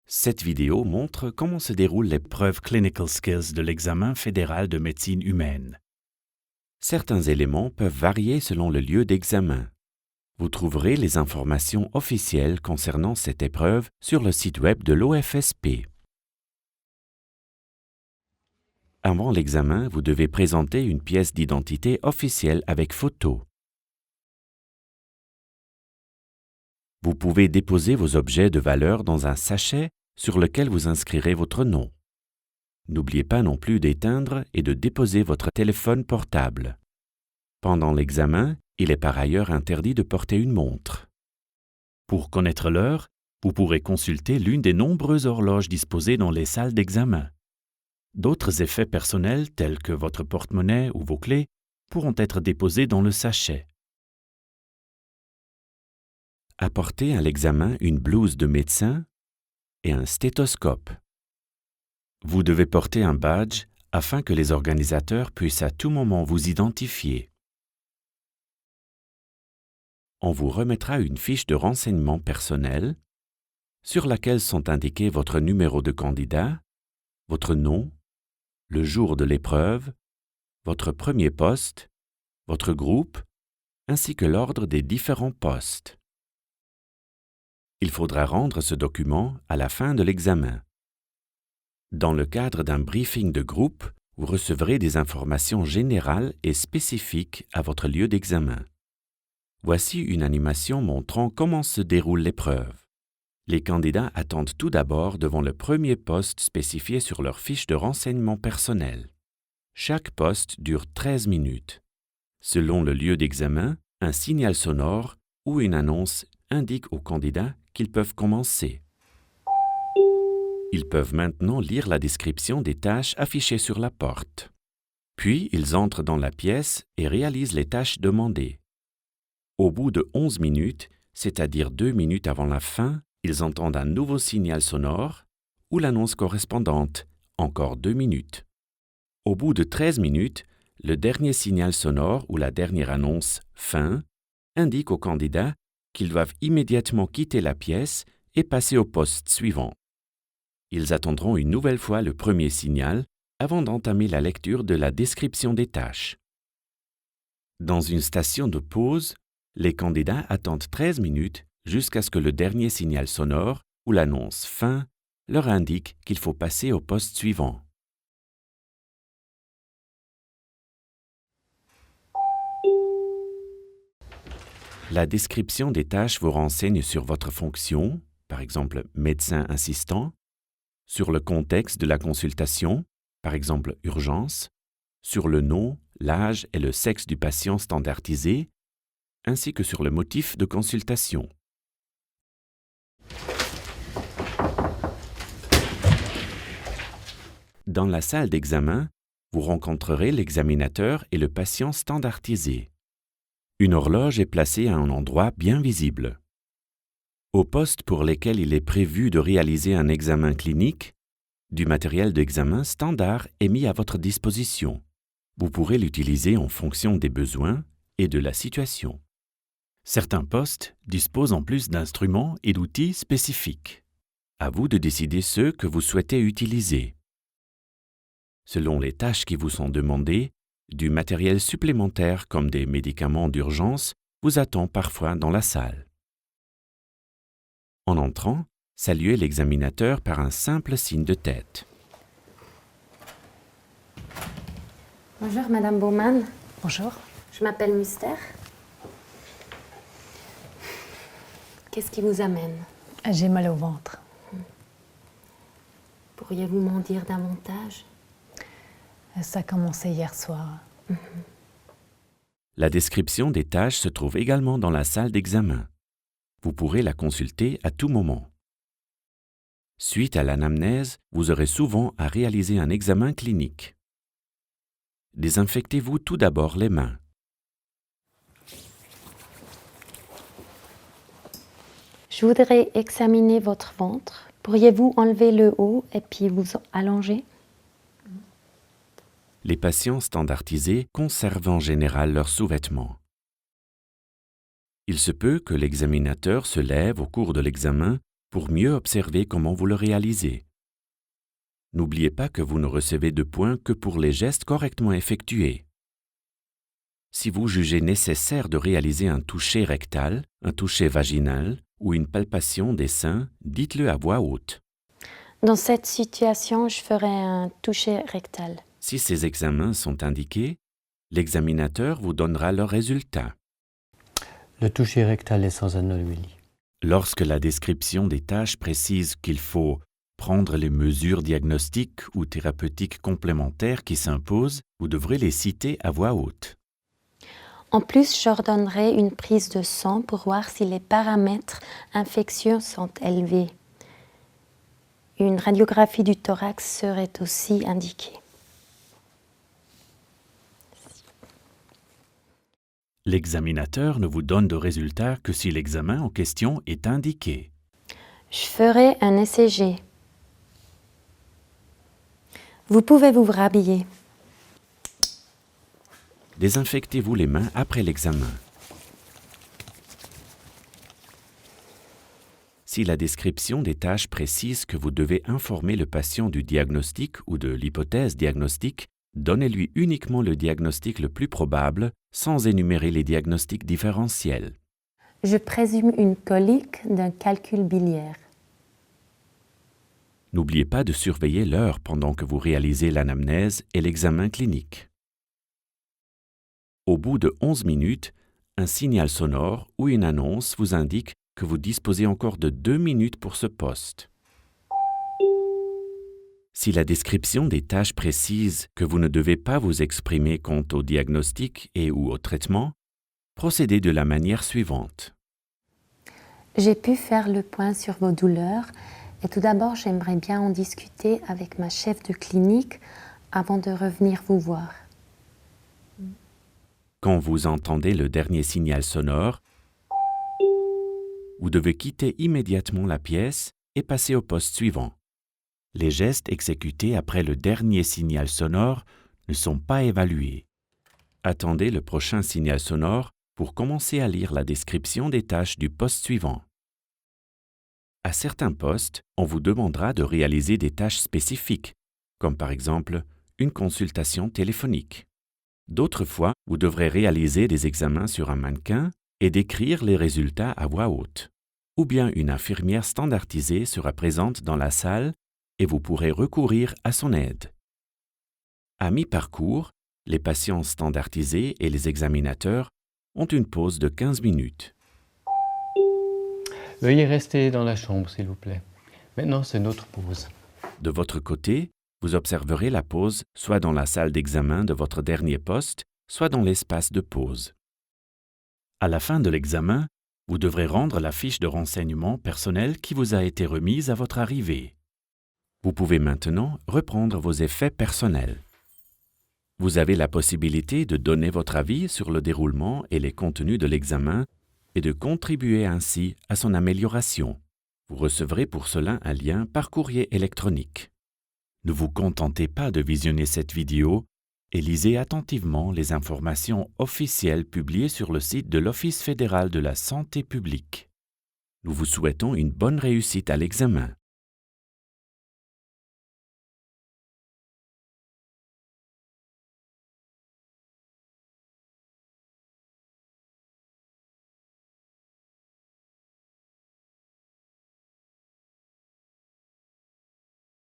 Cette vidéo montre comment se déroule l'épreuve Clinical Skills de l'examen fédéral de médecine humaine. Certains éléments peuvent varier selon le lieu d'examen. Vous trouverez les informations officielles concernant cette épreuve sur le site web de l'OFSP. Avant l'examen, vous devez présenter une pièce d'identité officielle avec photo. Vous pouvez déposer vos objets de valeur dans un sachet sur lequel vous inscrirez votre nom. N'oubliez pas non plus d'éteindre et de déposer votre téléphone portable. Pendant l'examen, il est par ailleurs interdit de porter une montre. Pour connaître l'heure, vous pourrez consulter l'une des nombreuses horloges disposées dans les salles d'examen. D'autres effets personnels, tels que votre porte-monnaie ou vos clés, pourront être déposés dans le sachet. Apportez à l'examen une blouse de médecin et un stéthoscope. Vous devez porter un badge afin que les organisateurs puissent à tout moment vous identifier. On vous remettra une fiche de renseignement personnel sur laquelle sont indiqués votre numéro de candidat, votre nom, le jour de l'épreuve, votre premier poste, votre groupe, ainsi que l'ordre des différents postes. Il faudra rendre ce document à la fin de l'examen. Dans le cadre d'un briefing de groupe, vous recevrez des informations générales et spécifiques à votre lieu d'examen. Voici une animation montrant comment se déroule l'épreuve. Les candidats attendent tout d'abord devant le premier poste spécifié sur leur fiche de renseignement personnel. Chaque poste dure 13 minutes. Selon le lieu d'examen, un signal sonore ou une annonce indique aux candidats qu'ils peuvent commencer. Ils peuvent maintenant lire la description des tâches affichées sur la porte. Puis, ils entrent dans la pièce et réalisent les tâches demandées. Au bout de 11 minutes, c'est-à-dire 2 minutes avant la fin, ils entendent un nouveau signal sonore ou l'annonce correspondante, encore 2 minutes. Au bout de 13 minutes, le dernier signal sonore ou la dernière annonce « fin » indique aux candidats qu'ils doivent immédiatement quitter la pièce et passer au poste suivant. Ils attendront une nouvelle fois le premier signal avant d'entamer la lecture de la description des tâches. Dans une station de pause, les candidats attendent 13 minutes jusqu'à ce que le dernier signal sonore ou l'annonce « fin » leur indique qu'il faut passer au poste suivant. La description des tâches vous renseigne sur votre fonction, par exemple médecin assistant, sur le contexte de la consultation, par exemple urgence, sur le nom, l'âge et le sexe du patient standardisé, ainsi que sur le motif de consultation. Dans la salle d'examen, vous rencontrerez l'examinateur et le patient standardisé. Une horloge est placée à un endroit bien visible. Aux postes pour lesquels il est prévu de réaliser un examen clinique, du matériel d'examen standard est mis à votre disposition. Vous pourrez l'utiliser en fonction des besoins et de la situation. Certains postes disposent en plus d'instruments et d'outils spécifiques. À vous de décider ceux que vous souhaitez utiliser. Selon les tâches qui vous sont demandées, du matériel supplémentaire comme des médicaments d'urgence vous attend parfois dans la salle. En entrant, saluez l'examinateur par un simple signe de tête. Bonjour Madame Bowman. Bonjour. Je m'appelle Mystère. Qu'est-ce qui vous amène? J'ai mal au ventre. Pourriez-vous m'en dire davantage? Ça a commencé hier soir. La description des tâches se trouve également dans la salle d'examen. Vous pourrez la consulter à tout moment. Suite à l'anamnèse, vous aurez souvent à réaliser un examen clinique. Désinfectez-vous tout d'abord les mains. Je voudrais examiner votre ventre. Pourriez-vous enlever le haut et puis vous allonger? Les patients standardisés conservent en général leurs sous-vêtements. Il se peut que l'examinateur se lève au cours de l'examen pour mieux observer comment vous le réalisez. N'oubliez pas que vous ne recevez de points que pour les gestes correctement effectués. Si vous jugez nécessaire de réaliser un toucher rectal, un toucher vaginal ou une palpation des seins, dites-le à voix haute. Dans cette situation, je ferai un toucher rectal. Si ces examens sont indiqués, l'examinateur vous donnera leurs résultats. Le toucher rectal est sans anomalie. Lorsque la description des tâches précise qu'il faut prendre les mesures diagnostiques ou thérapeutiques complémentaires qui s'imposent, vous devrez les citer à voix haute. En plus, j'ordonnerai une prise de sang pour voir si les paramètres infectieux sont élevés. Une radiographie du thorax serait aussi indiquée. L'examinateur ne vous donne de résultats que si l'examen en question est indiqué. Je ferai un ECG. Vous pouvez vous rhabiller. Désinfectez-vous les mains après l'examen. Si la description des tâches précise que vous devez informer le patient du diagnostic ou de l'hypothèse diagnostique, donnez-lui uniquement le diagnostic le plus probable sans énumérer les diagnostics différentiels. Je présume une colique d'un calcul biliaire. N'oubliez pas de surveiller l'heure pendant que vous réalisez l'anamnèse et l'examen clinique. Au bout de 11 minutes, un signal sonore ou une annonce vous indique que vous disposez encore de 2 minutes pour ce poste. Si la description des tâches précise que vous ne devez pas vous exprimer quant au diagnostic et ou au traitement, procédez de la manière suivante. J'ai pu faire le point sur vos douleurs et tout d'abord, j'aimerais bien en discuter avec ma chef de clinique avant de revenir vous voir. Quand vous entendez le dernier signal sonore, vous devez quitter immédiatement la pièce et passer au poste suivant. Les gestes exécutés après le dernier signal sonore ne sont pas évalués. Attendez le prochain signal sonore pour commencer à lire la description des tâches du poste suivant. À certains postes, on vous demandera de réaliser des tâches spécifiques, comme par exemple une consultation téléphonique. D'autres fois, vous devrez réaliser des examens sur un mannequin et décrire les résultats à voix haute. Ou bien une infirmière standardisée sera présente dans la salle et vous pourrez recourir à son aide. À mi-parcours, les patients standardisés et les examinateurs ont une pause de 15 minutes. Veuillez rester dans la chambre, s'il vous plaît. Maintenant, c'est notre pause. De votre côté, vous observerez la pause soit dans la salle d'examen de votre dernier poste, soit dans l'espace de pause. À la fin de l'examen, vous devrez rendre la fiche de renseignement personnel qui vous a été remise à votre arrivée. Vous pouvez maintenant reprendre vos effets personnels. Vous avez la possibilité de donner votre avis sur le déroulement et les contenus de l'examen et de contribuer ainsi à son amélioration. Vous recevrez pour cela un lien par courrier électronique. Ne vous contentez pas de visionner cette vidéo et lisez attentivement les informations officielles publiées sur le site de l'Office fédéral de la santé publique. Nous vous souhaitons une bonne réussite à l'examen.